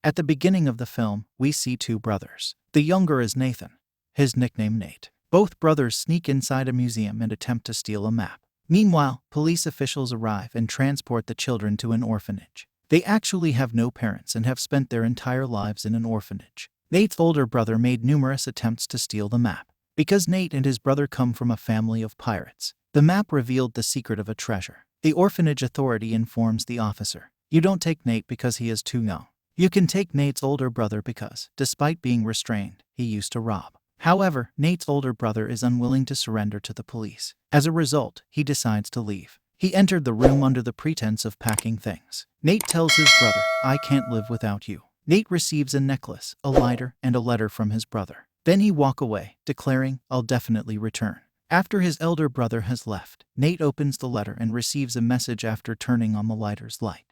At the beginning of the film, we see two brothers. The younger is Nathan, his nickname Nate. Both brothers sneak inside a museum and attempt to steal a map. Meanwhile, police officials arrive and transport the children to an orphanage. They actually have no parents and have spent their entire lives in an orphanage. Nate's older brother made numerous attempts to steal the map. Because Nate and his brother come from a family of pirates, the map revealed the secret of a treasure. The orphanage authority informs the officer, "You don't take Nate because he is too young. You can take Nate's older brother because, despite being restrained, he used to rob." However, Nate's older brother is unwilling to surrender to the police. As a result, he decides to leave. He entered the room under the pretense of packing things. Nate tells his brother, "I can't live without you." Nate receives a necklace, a lighter, and a letter from his brother. Then he walks away, declaring, "I'll definitely return." After his elder brother has left, Nate opens the letter and receives a message after turning on the lighter's light.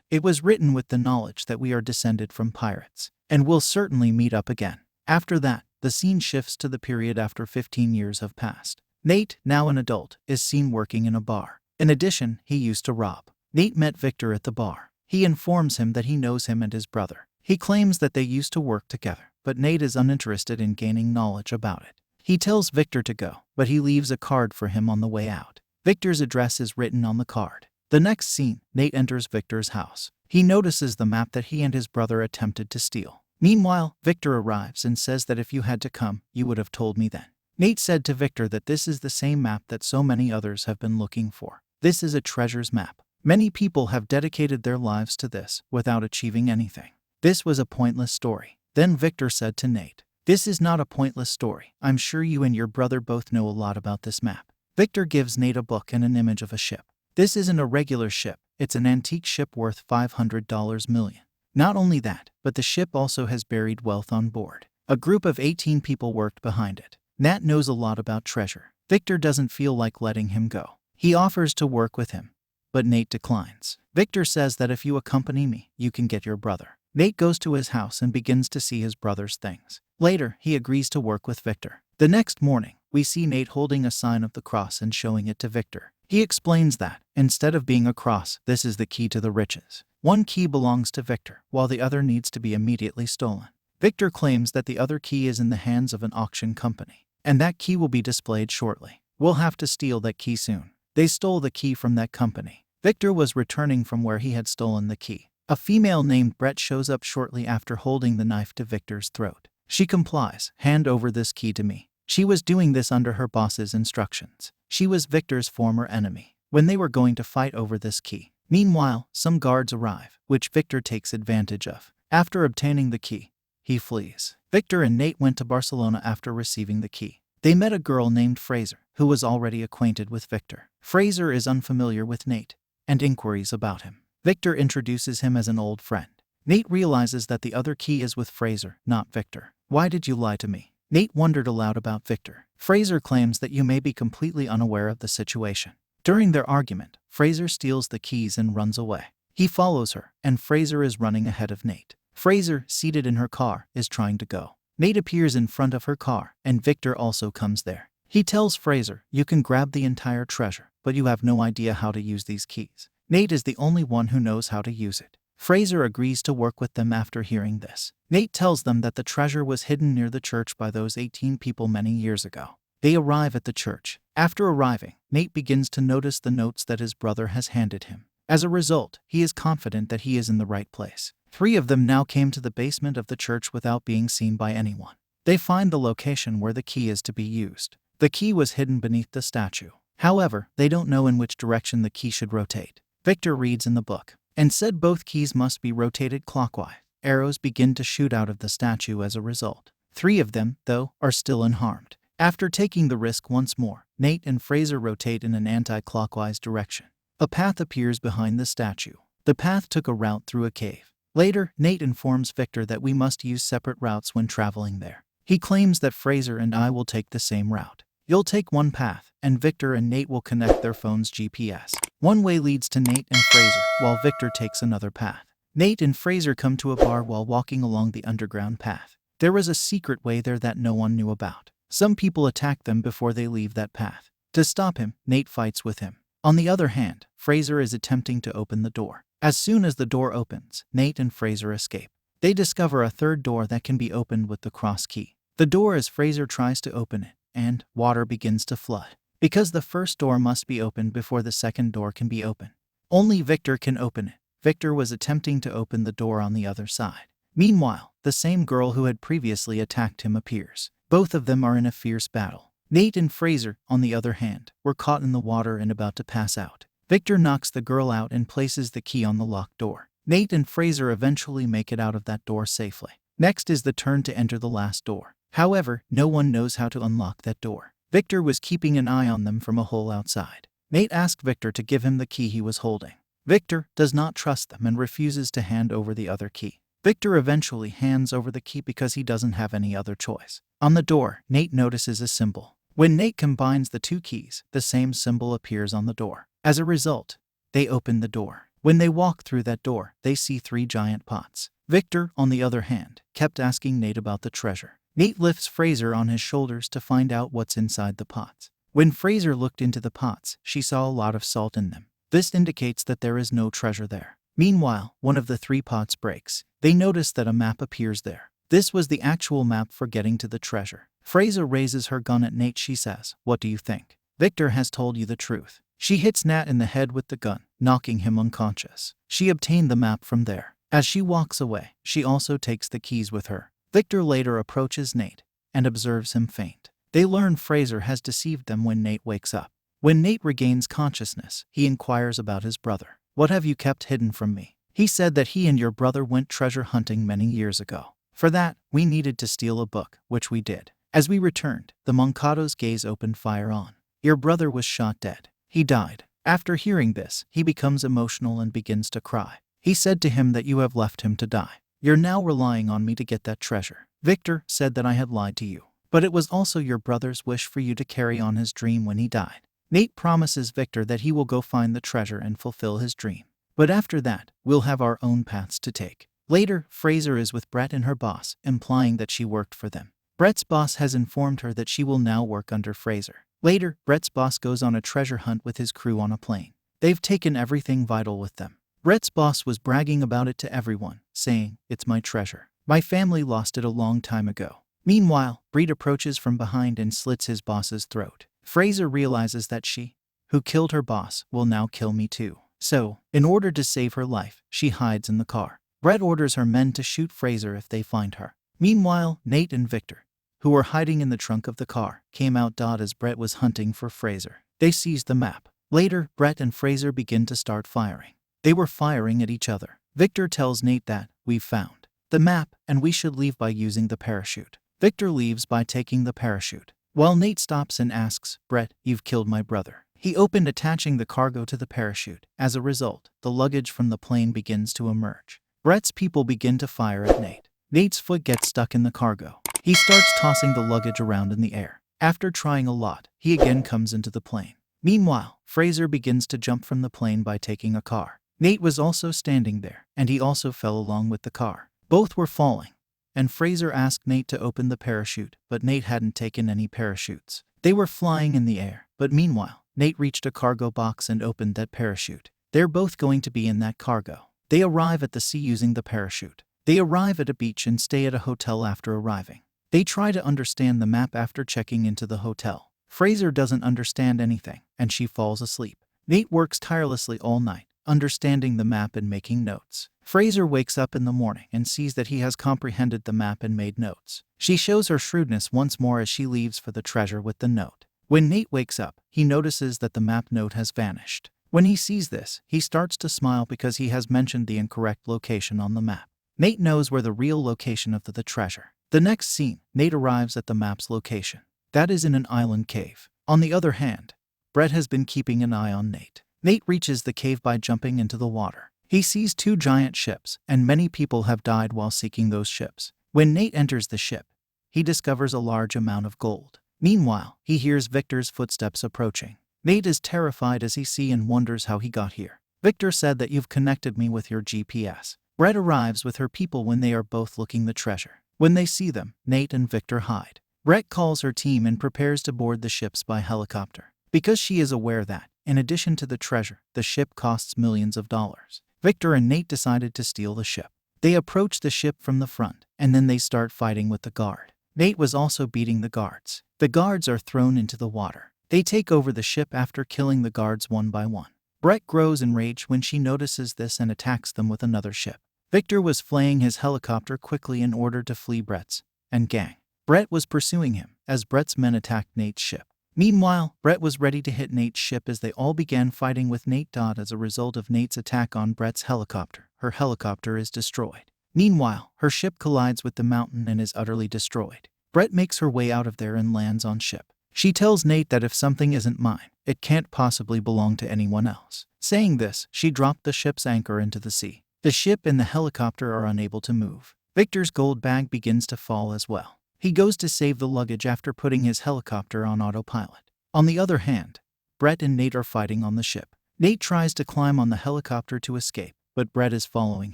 It was written with the knowledge that we are descended from pirates, and will certainly meet up again. After that, the scene shifts to the period after 15 years have passed. Nate, now an adult, is seen working in a bar. In addition, he used to rob. Nate met Victor at the bar. He informs him that he knows him and his brother. He claims that they used to work together, but Nate is uninterested in gaining knowledge about it. He tells Victor to go, but he leaves a card for him on the way out. Victor's address is written on the card. The next scene, Nate enters Victor's house. He notices the map that he and his brother attempted to steal. Meanwhile, Victor arrives and says that if you had to come, you would have told me then. Nate said to Victor that this is the same map that so many others have been looking for. This is a treasure's map. Many people have dedicated their lives to this without achieving anything. This was a pointless story. Then Victor said to Nate, "This is not a pointless story. I'm sure you and your brother both know a lot about this map." Victor gives Nate a book and an image of a ship. This isn't a regular ship. It's an antique ship worth $500 million. Not only that, but the ship also has buried wealth on board. A group of 18 people worked behind it. Nat knows a lot about treasure. Victor doesn't feel like letting him go. He offers to work with him, but Nate declines. Victor says that if you accompany me, you can get your brother. Nate goes to his house and begins to see his brother's things. Later, he agrees to work with Victor. The next morning, we see Nate holding a sign of the cross and showing it to Victor. He explains that, instead of being a cross, this is the key to the riches. One key belongs to Victor, while the other needs to be immediately stolen. Victor claims that the other key is in the hands of an auction company, and that key will be displayed shortly. We'll have to steal that key soon. They stole the key from that company. Victor was returning from where he had stolen the key. A female named Brett shows up shortly after holding the knife to Victor's throat. She complies. "Hand over this key to me." She was doing this under her boss's instructions. She was Victor's former enemy when they were going to fight over this key. Meanwhile, some guards arrive, which Victor takes advantage of. After obtaining the key, he flees. Victor and Nate went to Barcelona after receiving the key. They met a girl named Fraser, who was already acquainted with Victor. Fraser is unfamiliar with Nate and inquiries about him. Victor introduces him as an old friend. Nate realizes that the other key is with Fraser, not Victor. "Why did you lie to me?" Nate wondered aloud about Victor. Fraser claims that you may be completely unaware of the situation. During their argument, Fraser steals the keys and runs away. He follows her, and Fraser is running ahead of Nate. Fraser, seated in her car, is trying to go. Nate appears in front of her car, and Victor also comes there. He tells Fraser, "You can grab the entire treasure, but you have no idea how to use these keys." Nate is the only one who knows how to use it. Fraser agrees to work with them after hearing this. Nate tells them that the treasure was hidden near the church by those 18 people many years ago. They arrive at the church. After arriving, Nate begins to notice the notes that his brother has handed him. As a result, he is confident that he is in the right place. 3 of them now came to the basement of the church without being seen by anyone. They find the location where the key is to be used. The key was hidden beneath the statue. However, they don't know in which direction the key should rotate. Victor reads in the book and said both keys must be rotated clockwise. Arrows begin to shoot out of the statue as a result. 3 of them, though, are still unharmed. After taking the risk once more, Nate and Fraser rotate in an anti-clockwise direction. A path appears behind the statue. The path took a route through a cave. Later, Nate informs Victor that we must use separate routes when traveling there. He claims that Fraser and I will take the same route. You'll take one path, and Victor and Nate will connect their phone's GPS. One way leads to Nate and Fraser, while Victor takes another path. Nate and Fraser come to a bar while walking along the underground path. There is a secret way there that no one knew about. Some people attack them before they leave that path. To stop him, Nate fights with him. On the other hand, Fraser is attempting to open the door. As soon as the door opens, Nate and Fraser escape. They discover a third door that can be opened with the cross key. The door as Fraser tries to open it, and water begins to flood. Because the first door must be opened before the second door can be opened. Only Victor can open it. Victor was attempting to open the door on the other side. Meanwhile, the same girl who had previously attacked him appears. Both of them are in a fierce battle. Nate and Fraser, on the other hand, were caught in the water and about to pass out. Victor knocks the girl out and places the key on the locked door. Nate and Fraser eventually make it out of that door safely. Next is the turn to enter the last door. However, no one knows how to unlock that door. Victor was keeping an eye on them from a hole outside. Nate asked Victor to give him the key he was holding. Victor does not trust them and refuses to hand over the other key. Victor eventually hands over the key because he doesn't have any other choice. On the door, Nate notices a symbol. When Nate combines the two keys, the same symbol appears on the door. As a result, they open the door. When they walk through that door, they see 3 giant pots. Victor, on the other hand, kept asking Nate about the treasure. Nate lifts Fraser on his shoulders to find out what's inside the pots. When Fraser looked into the pots, she saw a lot of salt in them. This indicates that there is no treasure there. Meanwhile, one of the 3 pots breaks. They notice that a map appears there. This was the actual map for getting to the treasure. Fraser raises her gun at Nate. She says, "What do you think? Victor has told you the truth." She hits Nat in the head with the gun, knocking him unconscious. She obtained the map from there. As she walks away, she also takes the keys with her. Victor later approaches Nate and observes him faint. They learn Fraser has deceived them when Nate wakes up. When Nate regains consciousness, he inquires about his brother. "What have you kept hidden from me?" He said that he and your brother went treasure hunting many years ago. For that, we needed to steal a book, which we did. As we returned, the Mankatos gaze opened fire on. Your brother was shot dead. He died. After hearing this, he becomes emotional and begins to cry. He said to him that you have left him to die. You're now relying on me to get that treasure. Victor said that I had lied to you. But it was also your brother's wish for you to carry on his dream when he died. Nate promises Victor that he will go find the treasure and fulfill his dream. But after that, we'll have our own paths to take. Later, Fraser is with Brett and her boss, implying that she worked for them. Brett's boss has informed her that she will now work under Fraser. Later, Brett's boss goes on a treasure hunt with his crew on a plane. They've taken everything vital with them. Brett's boss was bragging about it to everyone, saying, "It's my treasure. My family lost it a long time ago." Meanwhile, Breed approaches from behind and slits his boss's throat. Fraser realizes that she, who killed her boss, will now kill me too. So, in order to save her life, she hides in the car. Brett orders her men to shoot Fraser if they find her. Meanwhile, Nate and Victor, who were hiding in the trunk of the car, came out as Brett was hunting for Fraser. They seized the map. Later, Brett and Fraser begin to start firing. They were firing at each other. Victor tells Nate that, "We've found the map, and we should leave by using the parachute." Victor leaves by taking the parachute. While Nate stops and asks, "Brett, you've killed my brother." He opened attaching the cargo to the parachute. As a result, the luggage from the plane begins to emerge. Brett's people begin to fire at Nate. Nate's foot gets stuck in the cargo. He starts tossing the luggage around in the air. After trying a lot, he again comes into the plane. Meanwhile, Fraser begins to jump from the plane by taking a car. Nate was also standing there, and he also fell along with the car. Both were falling, and Fraser asked Nate to open the parachute, but Nate hadn't taken any parachutes. They were flying in the air, but meanwhile, Nate reached a cargo box and opened that parachute. They're both going to be in that cargo. They arrive at the sea using the parachute. They arrive at a beach and stay at a hotel after arriving. They try to understand the map after checking into the hotel. Fraser doesn't understand anything, and she falls asleep. Nate works tirelessly all night, understanding the map and making notes. Fraser wakes up in the morning and sees that he has comprehended the map and made notes. She shows her shrewdness once more as she leaves for the treasure with the note. When Nate wakes up, he notices that the map note has vanished. When he sees this, he starts to smile because he has mentioned the incorrect location on the map. Nate knows where the real location of the treasure. The next scene, Nate arrives at the map's location. That is in an island cave. On the other hand, Brett has been keeping an eye on Nate. Nate reaches the cave by jumping into the water. He sees 2 giant ships, and many people have died while seeking those ships. When Nate enters the ship, he discovers a large amount of gold. Meanwhile, he hears Victor's footsteps approaching. Nate is terrified as he sees and wonders how he got here. Victor said that you've connected me with your GPS. Brett arrives with her people when they are both looking the treasure. When they see them, Nate and Victor hide. Brett calls her team and prepares to board the ships by helicopter. Because she is aware that, in addition to the treasure, the ship costs millions of dollars. Victor and Nate decided to steal the ship. They approach the ship from the front, and then they start fighting with the guard. Nate was also beating the guards. The guards are thrown into the water. They take over the ship after killing the guards one by one. Brett grows in rage when she notices this and attacks them with another ship. Victor was flying his helicopter quickly in order to flee Brett's and gang. Brett was pursuing him as Brett's men attacked Nate's ship. Meanwhile, Brett was ready to hit Nate's ship as they all began fighting with Nate. As a result of Nate's attack on Brett's helicopter, her helicopter is destroyed. Meanwhile, her ship collides with the mountain and is utterly destroyed. Brett makes her way out of there and lands on ship. She tells Nate that if something isn't mine, it can't possibly belong to anyone else. Saying this, she dropped the ship's anchor into the sea. The ship and the helicopter are unable to move. Victor's gold bag begins to fall as well. He goes to save the luggage after putting his helicopter on autopilot. On the other hand, Brett and Nate are fighting on the ship. Nate tries to climb on the helicopter to escape, but Brett is following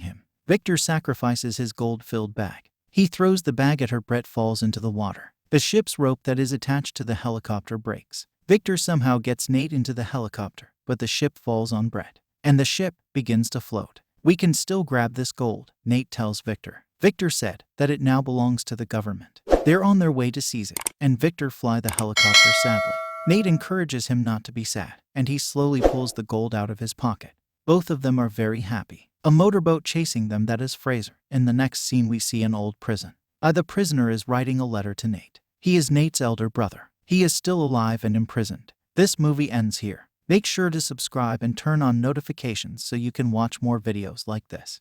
him. Victor sacrifices his gold-filled bag. He throws the bag at her. Brett falls into the water. The ship's rope that is attached to the helicopter breaks. Victor somehow gets Nate into the helicopter, but the ship falls on Brett, and the ship begins to float. We can still grab this gold, Nate tells Victor. Victor said that it now belongs to the government. They're on their way to seize it, and Victor flies the helicopter sadly. Nate encourages him not to be sad, and he slowly pulls the gold out of his pocket. Both of them are very happy. A motorboat chasing them, that is Fraser. In the next scene we see an old prison. The prisoner is writing a letter to Nate. He is Nate's elder brother. He is still alive and imprisoned. This movie ends here. Make sure to subscribe and turn on notifications so you can watch more videos like this.